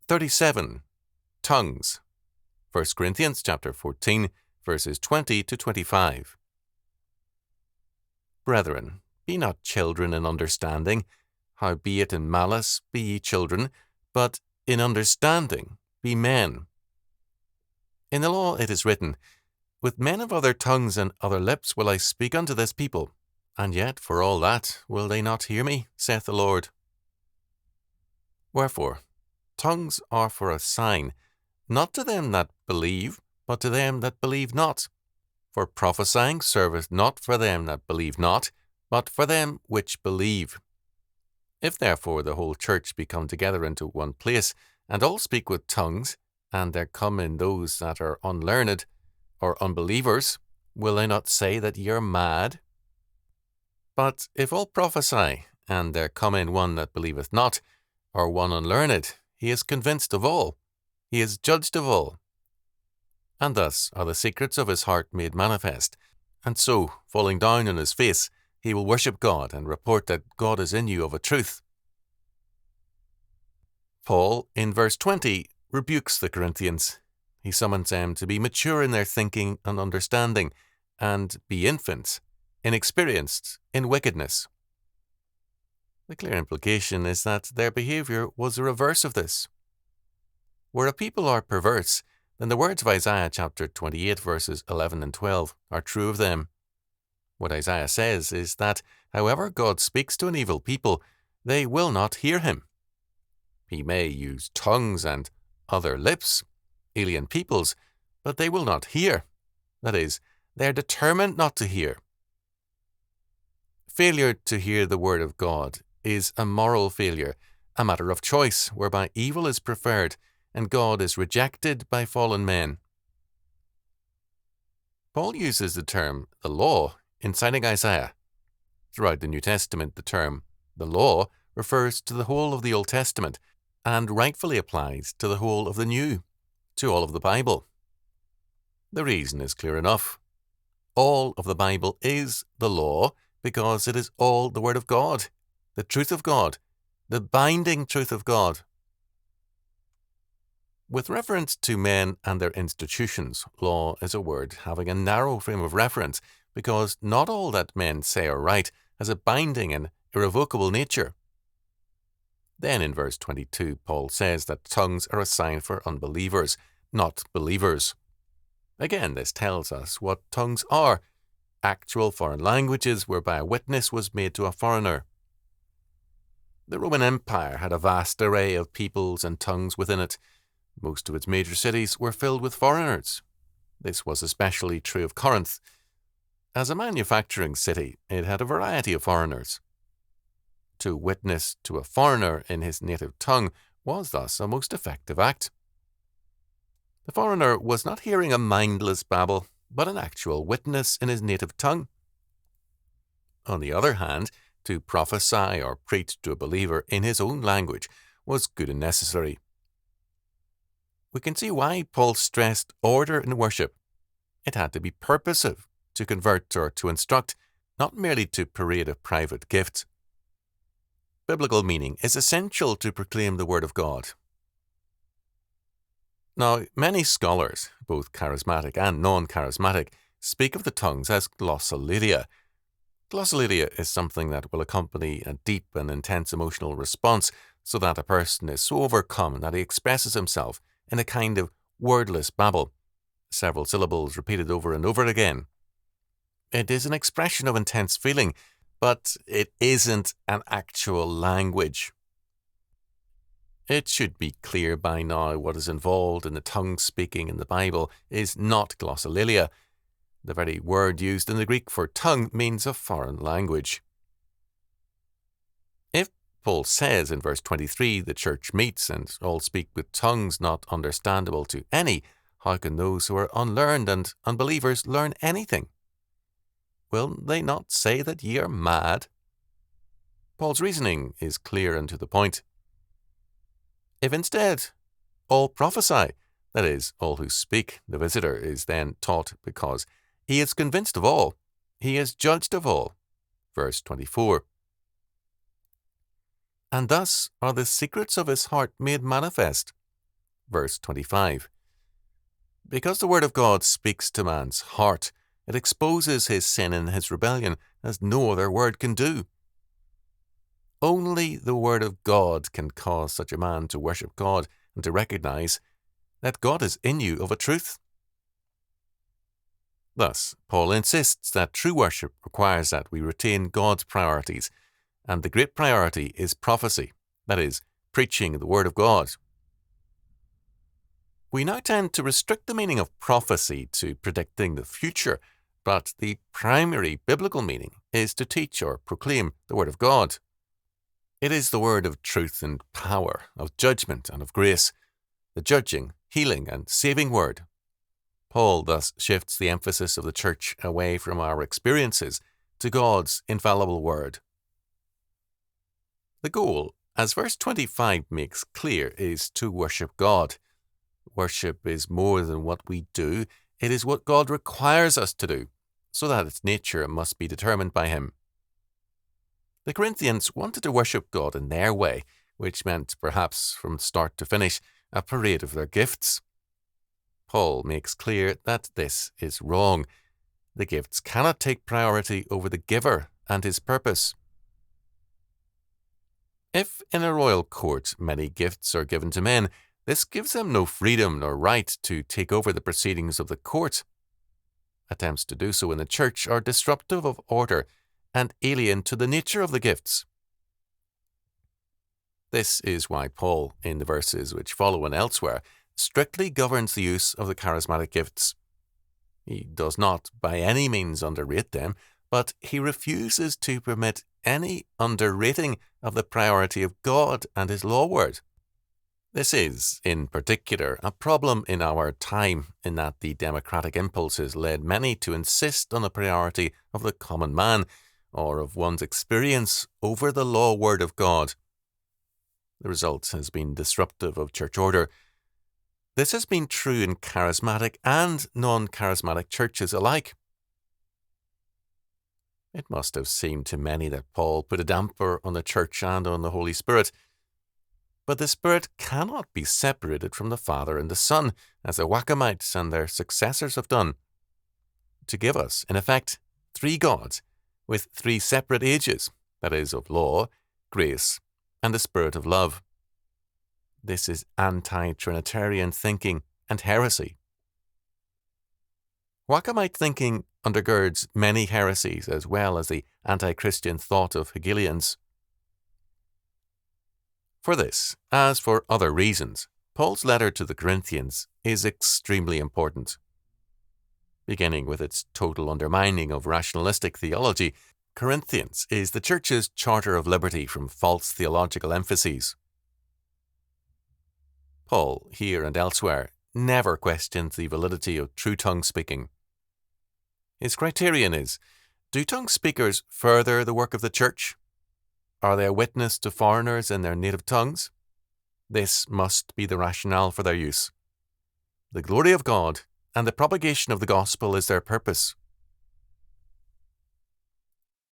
37. Tongues. 1 Corinthians chapter 14, verses 20 to 25. Brethren, be not children in understanding, howbeit in malice be ye children, but in understanding be men. In the law it is written, With men of other tongues and other lips will I speak unto this people, and yet for all that will they not hear me, saith the Lord. Wherefore, tongues are for a sign, not to them that believe, but to them that believe not. For prophesying serveth not for them that believe not, but for them which believe. If therefore the whole church be come together into one place, and all speak with tongues, and there come in those that are unlearned, or unbelievers, will they not say that ye are mad? But if all prophesy, and there come in one that believeth not, or one unlearned, he is convinced of all, he is judged of all. And thus are the secrets of his heart made manifest, and so, falling down on his face, he will worship God and report that God is in you of a truth. Paul, in verse 20, rebukes the Corinthians. He summons them to be mature in their thinking and understanding, and be infants, inexperienced in wickedness. The clear implication is that their behaviour was the reverse of this. Where a people are perverse, then the words of Isaiah chapter 28 verses 11 and 12 are true of them. What Isaiah says is that, however God speaks to an evil people, they will not hear him. He may use tongues and other lips, alien peoples, but they will not hear. That is, they are determined not to hear. Failure to hear the word of God is a moral failure, a matter of choice, whereby evil is preferred and God is rejected by fallen men. Paul uses the term the law in citing Isaiah. Throughout the New Testament, the term the law refers to the whole of the Old Testament and rightfully applies to the whole of the New, to all of the Bible. The reason is clear enough. All of the Bible is the law because it is all the Word of God, the truth of God, the binding truth of God. With reference to men and their institutions, law is a word having a narrow frame of reference because not all that men say or write has a binding and irrevocable nature. Then in verse 22, Paul says that tongues are a sign for unbelievers, not believers. Again, this tells us what tongues are, actual foreign languages whereby a witness was made to a foreigner. The Roman Empire had a vast array of peoples and tongues within it. Most of its major cities were filled with foreigners. This was especially true of Corinth. As a manufacturing city, it had a variety of foreigners. To witness to a foreigner in his native tongue was thus a most effective act. The foreigner was not hearing a mindless babble, but an actual witness in his native tongue. On the other hand, to prophesy or preach to a believer in his own language was good and necessary. We can see why Paul stressed order in worship. It had to be purposive, to convert or to instruct, not merely to parade a private gift. Biblical meaning is essential to proclaim the Word of God. Now, many scholars, both charismatic and non-charismatic, speak of the tongues as glossolalia. Glossolalia is something that will accompany a deep and intense emotional response so that a person is so overcome that he expresses himself in a kind of wordless babble, several syllables repeated over and over again. It is an expression of intense feeling, but it isn't an actual language. It should be clear by now what is involved in the tongue speaking in the Bible is not glossolalia. The very word used in the Greek for tongue means a foreign language. If Paul says in verse 23 the church meets and all speak with tongues not understandable to any, how can those who are unlearned and unbelievers learn anything? Will they not say that ye are mad? Paul's reasoning is clear and to the point. If instead all prophesy, that is, all who speak, the visitor is then taught because he is convinced of all, he is judged of all. Verse 24. And thus are the secrets of his heart made manifest. verse 25. Because the Word of God speaks to man's heart, it exposes his sin and his rebellion as no other word can do. Only the Word of God can cause such a man to worship God and to recognize that God is in you of a truth. Thus, Paul insists that true worship requires that we retain God's priorities, and the great priority is prophecy, that is, preaching the Word of God. We now tend to restrict the meaning of prophecy to predicting the future, but the primary biblical meaning is to teach or proclaim the Word of God. It is the word of truth and power, of judgment and of grace, the judging, healing, and saving word. Paul thus shifts the emphasis of the church away from our experiences to God's infallible word. The goal, as verse 25 makes clear, is to worship God. Worship is more than what we do, it is what God requires us to do, so that its nature must be determined by Him. The Corinthians wanted to worship God in their way, which meant, perhaps from start to finish, a parade of their gifts. Paul makes clear that this is wrong. The gifts cannot take priority over the giver and his purpose. If in a royal court many gifts are given to men, this gives them no freedom nor right to take over the proceedings of the court. Attempts to do so in the church are disruptive of order and alien to the nature of the gifts. This is why Paul, in the verses which follow and elsewhere, strictly governs the use of the charismatic gifts. He does not by any means underrate them, but he refuses to permit any underrating of the priority of God and His law word. This is, in particular, a problem in our time, in that the democratic impulse has led many to insist on the priority of the common man, or of one's experience, over the law word of God. The result has been disruptive of church order. This has been true in charismatic and non-charismatic churches alike. It must have seemed to many that Paul put a damper on the church and on the Holy Spirit. But the Spirit cannot be separated from the Father and the Son, as the Wacamites and their successors have done, to give us, in effect, three gods, with three separate ages, that is, of law, grace, and the Spirit of love. This is anti-Trinitarian thinking and heresy. Wacamite thinking undergirds many heresies as well as the anti-Christian thought of Hegelians. For this, as for other reasons, Paul's letter to the Corinthians is extremely important. Beginning with its total undermining of rationalistic theology, Corinthians is the Church's charter of liberty from false theological emphases. Paul, here and elsewhere, never questions the validity of true tongue speaking. His criterion is, do tongue speakers further the work of the Church? Are they a witness to foreigners in their native tongues? This must be the rationale for their use. The glory of God and the propagation of the gospel is their purpose.